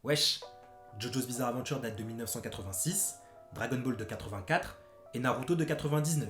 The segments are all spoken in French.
Wesh, JoJo's Bizarre Adventure date de 1986, Dragon Ball de 84 et Naruto de 99.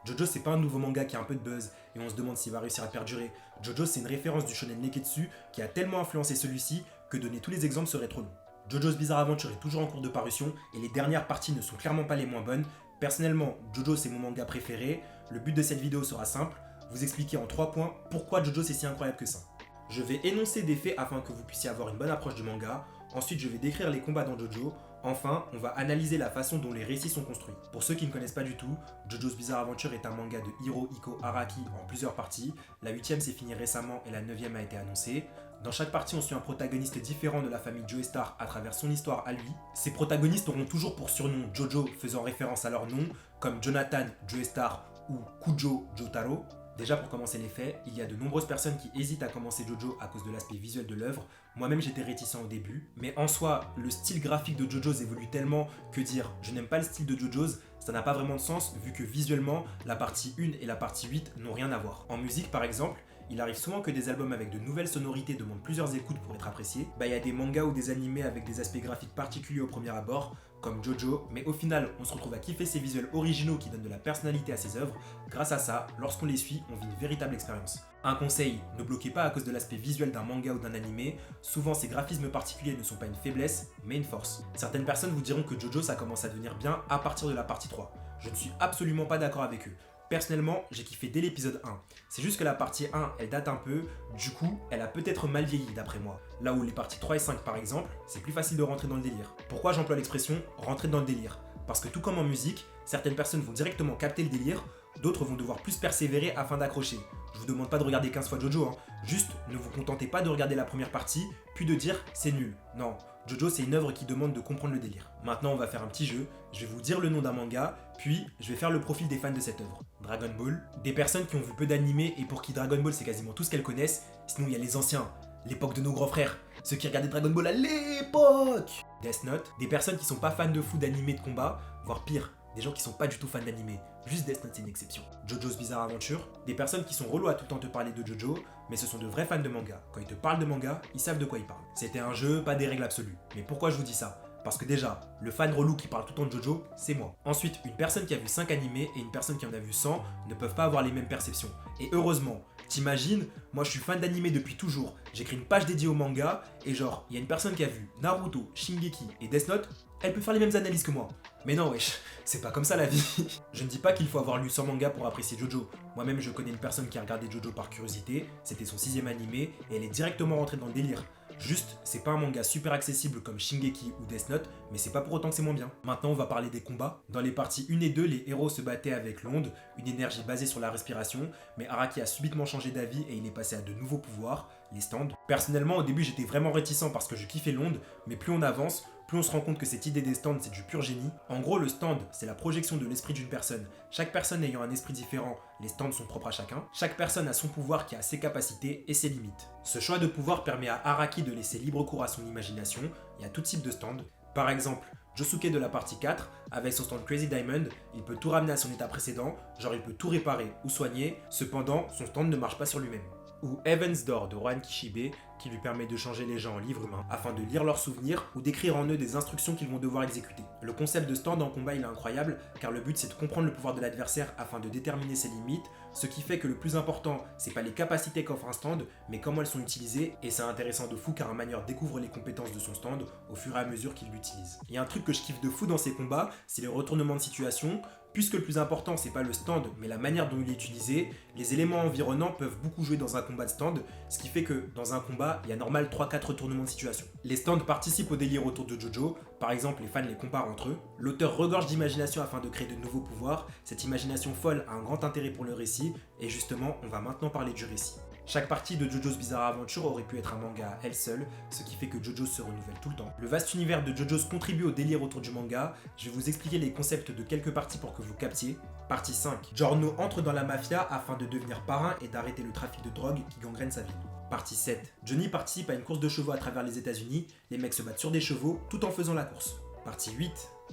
JoJo c'est pas un nouveau manga qui a un peu de buzz et on se demande s'il va réussir à perdurer. JoJo c'est une référence du shonen Neketsu qui a tellement influencé celui-ci que donner tous les exemples serait trop long. JoJo's Bizarre Adventure est toujours en cours de parution et les dernières parties ne sont clairement pas les moins bonnes. Personnellement, JoJo c'est mon manga préféré. Le but de cette vidéo sera simple, vous expliquer en 3 points pourquoi JoJo c'est si incroyable que ça. Je vais énoncer des faits afin que vous puissiez avoir une bonne approche du manga. Ensuite, je vais décrire les combats dans JoJo. Enfin, on va analyser la façon dont les récits sont construits. Pour ceux qui ne connaissent pas du tout, JoJo's Bizarre Adventure est un manga de Hirohiko Araki en plusieurs parties. La 8ème s'est finie récemment et la 9ème a été annoncée. Dans chaque partie, on suit un protagoniste différent de la famille Joestar à travers son histoire à lui. Ces protagonistes auront toujours pour surnom Jojo, faisant référence à leur nom, comme Jonathan Joestar ou Kujo Jotaro. Déjà pour commencer les faits, il y a de nombreuses personnes qui hésitent à commencer JoJo à cause de l'aspect visuel de l'œuvre. Moi-même j'étais réticent au début, mais en soi, le style graphique de JoJo's évolue tellement que dire je n'aime pas le style de JoJo's, ça n'a pas vraiment de sens vu que visuellement, la partie 1 et la partie 8 n'ont rien à voir. En musique par exemple, il arrive souvent que des albums avec de nouvelles sonorités demandent plusieurs écoutes pour être appréciés. Il y a des mangas ou des animés avec des aspects graphiques particuliers au premier abord, comme JoJo, mais au final, on se retrouve à kiffer ces visuels originaux qui donnent de la personnalité à ses œuvres. Grâce à ça, lorsqu'on les suit, on vit une véritable expérience. Un conseil, ne bloquez pas à cause de l'aspect visuel d'un manga ou d'un animé. Souvent, ces graphismes particuliers ne sont pas une faiblesse, mais une force. Certaines personnes vous diront que JoJo ça commence à devenir bien à partir de la partie 3. Je ne suis absolument pas d'accord avec eux. Personnellement, j'ai kiffé dès l'épisode 1. C'est juste que la partie 1, elle date un peu, du coup, elle a peut-être mal vieilli d'après moi. Là où les parties 3 et 5 par exemple, c'est plus facile de rentrer dans le délire. Pourquoi j'emploie l'expression rentrer dans le délire? Parce que tout comme en musique, certaines personnes vont directement capter le délire, d'autres vont devoir plus persévérer afin d'accrocher. Je vous demande pas de regarder 15 fois JoJo, juste ne vous contentez pas de regarder la première partie, puis de dire c'est nul. Non, JoJo c'est une œuvre qui demande de comprendre le délire. Maintenant on va faire un petit jeu, je vais vous dire le nom d'un manga, puis je vais faire le profil des fans de cette œuvre. Dragon Ball, des personnes qui ont vu peu d'animés et pour qui Dragon Ball c'est quasiment tout ce qu'elles connaissent, sinon il y a les anciens, l'époque de nos grands frères, ceux qui regardaient Dragon Ball à l'époque. Death Note, des personnes qui sont pas fans de fou d'animés de combat, voire pire, des gens qui sont pas du tout fans d'animé. Juste Death Note c'est une exception. JoJo's Bizarre Adventure, des personnes qui sont relous à tout le temps te parler de JoJo, mais ce sont de vrais fans de manga. Quand ils te parlent de manga, ils savent de quoi ils parlent. C'était un jeu, pas des règles absolues. Mais pourquoi je vous dis ça? Parce que déjà, le fan relou qui parle tout le temps de JoJo, c'est moi. Ensuite, une personne qui a vu 5 animés et une personne qui en a vu 100 ne peuvent pas avoir les mêmes perceptions. Et heureusement, t'imagines, moi je suis fan d'animé depuis toujours, j'écris une page dédiée au manga, et genre, il y a une personne qui a vu Naruto, Shingeki et Death Note, elle peut faire les mêmes analyses que moi. Mais non wesh, c'est pas comme ça la vie. Je ne dis pas qu'il faut avoir lu 100 mangas pour apprécier JoJo. Moi-même je connais une personne qui a regardé JoJo par curiosité, c'était son 6ème animé, et elle est directement rentrée dans le délire. Juste, c'est pas un manga super accessible comme Shingeki ou Death Note, mais c'est pas pour autant que c'est moins bien. Maintenant, on va parler des combats. Dans les parties 1 et 2, les héros se battaient avec l'onde, une énergie basée sur la respiration, mais Araki a subitement changé d'avis et il est passé à de nouveaux pouvoirs, les stands. Personnellement, au début, j'étais vraiment réticent parce que je kiffais l'onde, mais plus on avance, plus on se rend compte que cette idée des stands, c'est du pur génie. En gros, le stand, c'est la projection de l'esprit d'une personne. Chaque personne ayant un esprit différent, les stands sont propres à chacun. Chaque personne a son pouvoir qui a ses capacités et ses limites. Ce choix de pouvoir permet à Araki de laisser libre cours à son imagination et à tout type de stand. Par exemple, Josuke de la partie 4, avec son stand Crazy Diamond, il peut tout ramener à son état précédent, genre il peut tout réparer ou soigner, cependant son stand ne marche pas sur lui-même. Ou Heaven's Door de Rohan Kishibe, qui lui permet de changer les gens en livres humains afin de lire leurs souvenirs ou d'écrire en eux des instructions qu'ils vont devoir exécuter. Le concept de stand en combat il est incroyable car le but c'est de comprendre le pouvoir de l'adversaire afin de déterminer ses limites, ce qui fait que le plus important c'est pas les capacités qu'offre un stand mais comment elles sont utilisées et c'est intéressant de fou car un manieur découvre les compétences de son stand au fur et à mesure qu'il l'utilise. Il y a un truc que je kiffe de fou dans ces combats, c'est le retournement de situation. Puisque le plus important, c'est pas le stand, mais la manière dont il est utilisé, les éléments environnants peuvent beaucoup jouer dans un combat de stand, ce qui fait que dans un combat, il y a normal 3-4 retournements de situation. Les stands participent au délire autour de JoJo, par exemple les fans les comparent entre eux. L'auteur regorge d'imagination afin de créer de nouveaux pouvoirs, cette imagination folle a un grand intérêt pour le récit, et justement, on va maintenant parler du récit. Chaque partie de JoJo's Bizarre Adventure aurait pu être un manga à elle seule, ce qui fait que JoJo se renouvelle tout le temps. Le vaste univers de JoJo's contribue au délire autour du manga, je vais vous expliquer les concepts de quelques parties pour que vous captiez. Partie 5. Giorno entre dans la mafia afin de devenir parrain et d'arrêter le trafic de drogue qui gangrène sa ville. Partie 7. Johnny participe à une course de chevaux à travers les États-Unis, les mecs se battent sur des chevaux tout en faisant la course. Partie 8.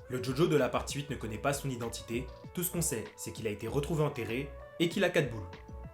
Le JoJo de la partie 8 ne connaît pas son identité, tout ce qu'on sait c'est qu'il a été retrouvé enterré et qu'il a 4 boules.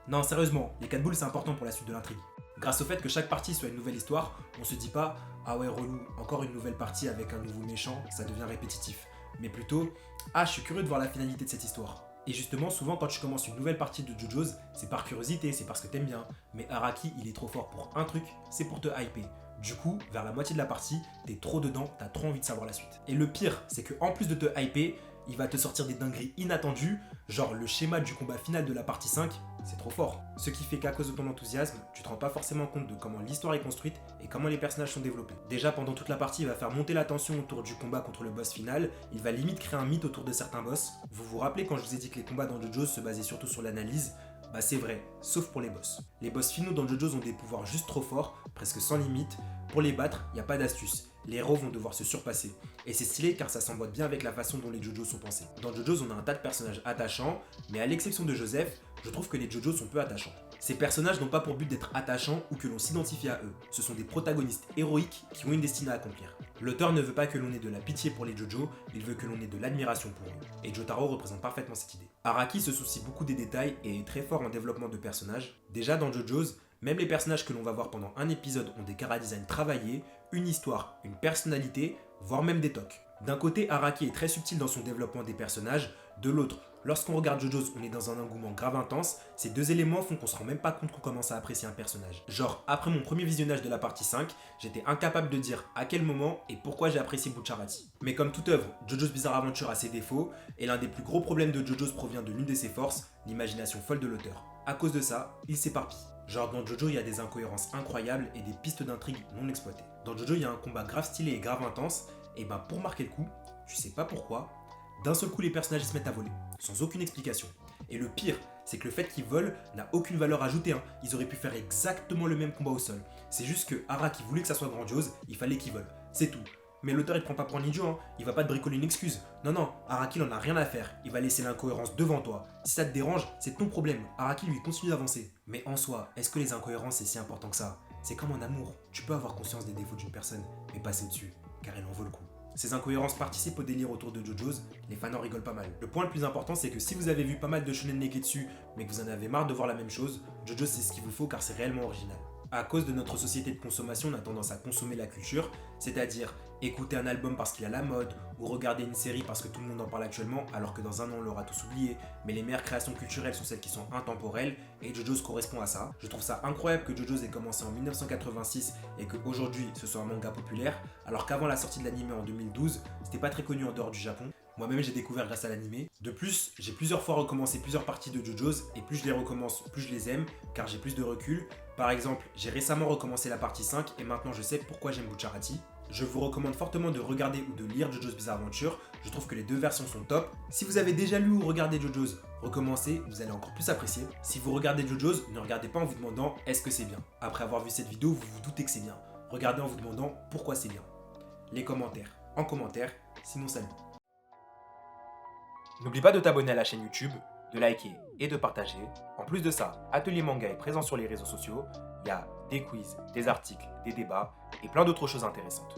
Non, sérieusement, les 4 boules c'est important pour la suite de l'intrigue. Grâce au fait que chaque partie soit une nouvelle histoire, on se dit pas ah ouais relou, encore une nouvelle partie avec un nouveau méchant, ça devient répétitif. Mais plutôt ah je suis curieux de voir la finalité de cette histoire. Et justement, souvent quand tu commences une nouvelle partie de JoJo's, c'est par curiosité, c'est parce que t'aimes bien. Mais Araki, il est trop fort pour un truc, c'est pour te hyper. Du coup, vers la moitié de la partie, t'es trop dedans, t'as trop envie de savoir la suite. Et le pire, c'est que en plus de te hyper, il va te sortir des dingueries inattendues, genre le schéma du combat final de la partie 5, c'est trop fort. Ce qui fait qu'à cause de ton enthousiasme, tu te rends pas forcément compte de comment l'histoire est construite et comment les personnages sont développés. Déjà pendant toute la partie, il va faire monter la tension autour du combat contre le boss final, il va limite créer un mythe autour de certains boss. Vous vous rappelez quand je vous ai dit que les combats dans JoJo's se basaient surtout sur l'analyse? Bah c'est vrai, sauf pour les boss. Les boss finaux dans JoJo's ont des pouvoirs juste trop forts, presque sans limite. Pour les battre, il n'y a pas d'astuce. Les héros vont devoir se surpasser. Et c'est stylé car ça s'emboîte bien avec la façon dont les JoJo's sont pensés. Dans JoJo's, on a un tas de personnages attachants, mais à l'exception de Joseph, je trouve que les JoJo's sont peu attachants. Ces personnages n'ont pas pour but d'être attachants ou que l'on s'identifie à eux. Ce sont des protagonistes héroïques qui ont une destinée à accomplir. L'auteur ne veut pas que l'on ait de la pitié pour les JoJo, il veut que l'on ait de l'admiration pour eux. Et Jotaro représente parfaitement cette idée. Araki se soucie beaucoup des détails et est très fort en développement de personnages. Déjà dans JoJo's, même les personnages que l'on va voir pendant un épisode ont des chara-design travaillés, une histoire, une personnalité, voire même des tocs. D'un côté, Araki est très subtil dans son développement des personnages, de l'autre, lorsqu'on regarde JoJo's, on est dans un engouement grave intense, ces deux éléments font qu'on se rend même pas compte qu'on commence à apprécier un personnage. Genre, après mon premier visionnage de la partie 5, j'étais incapable de dire à quel moment et pourquoi j'ai apprécié Bucciarati. Mais comme toute œuvre, JoJo's Bizarre Adventure a ses défauts, et l'un des plus gros problèmes de JoJo's provient de l'une de ses forces, l'imagination folle de l'auteur. À cause de ça, il s'éparpille. Genre dans JoJo, il y a des incohérences incroyables et des pistes d'intrigue non exploitées. Dans JoJo, il y a un combat grave stylé et grave intense, et ben pour marquer le coup, tu sais pas pourquoi, d'un seul coup les personnages se mettent à voler, sans aucune explication. Et le pire, c'est que le fait qu'ils volent n'a aucune valeur ajoutée, hein. Ils auraient pu faire exactement le même combat au sol. C'est juste que Araki voulait que ça soit grandiose, il fallait qu'ils volent, c'est tout. Mais l'auteur il te prend pas pour un idiot, hein. Il va pas te bricoler une excuse. Non, Araki il en a rien à faire, il va laisser l'incohérence devant toi. Si ça te dérange, c'est ton problème, Araki lui continue d'avancer. Mais en soi, est-ce que les incohérences c'est si important que ça? C'est comme en amour, tu peux avoir conscience des défauts d'une personne, mais passer dessus, car elle en vaut le coup. Ces incohérences participent au délire autour de JoJo's, les fans en rigolent pas mal. Le point le plus important c'est que si vous avez vu pas mal de shonen neketsu, mais que vous en avez marre de voir la même chose, JoJo's c'est ce qu'il vous faut car c'est réellement original. À cause de notre société de consommation, on a tendance à consommer la culture, c'est-à-dire écouter un album parce qu'il a la mode, ou regarder une série parce que tout le monde en parle actuellement, alors que dans un an on l'aura tous oublié. Mais les meilleures créations culturelles sont celles qui sont intemporelles, et JoJo's correspond à ça. Je trouve ça incroyable que JoJo's ait commencé en 1986 et qu'aujourd'hui ce soit un manga populaire, alors qu'avant la sortie de l'anime en 2012, c'était pas très connu en dehors du Japon. Moi-même j'ai découvert grâce à l'anime. De plus, j'ai plusieurs fois recommencé plusieurs parties de JoJo's, et plus je les recommence, plus je les aime, car j'ai plus de recul. Par exemple, j'ai récemment recommencé la partie 5 et maintenant je sais pourquoi j'aime Bucciarati. Je vous recommande fortement de regarder ou de lire JoJo's Bizarre Adventure, je trouve que les deux versions sont top. Si vous avez déjà lu ou regardé JoJo's, recommencez, vous allez encore plus apprécier. Si vous regardez JoJo's, ne regardez pas en vous demandant est-ce que c'est bien. Après avoir vu cette vidéo, vous vous doutez que c'est bien. Regardez en vous demandant pourquoi c'est bien. Les commentaires, en commentaire, sinon salut. N'oublie pas de t'abonner à la chaîne YouTube, de liker et de partager. En plus de ça, Atelier Manga est présent sur les réseaux sociaux. Il y a des quiz, des articles, des débats et plein d'autres choses intéressantes.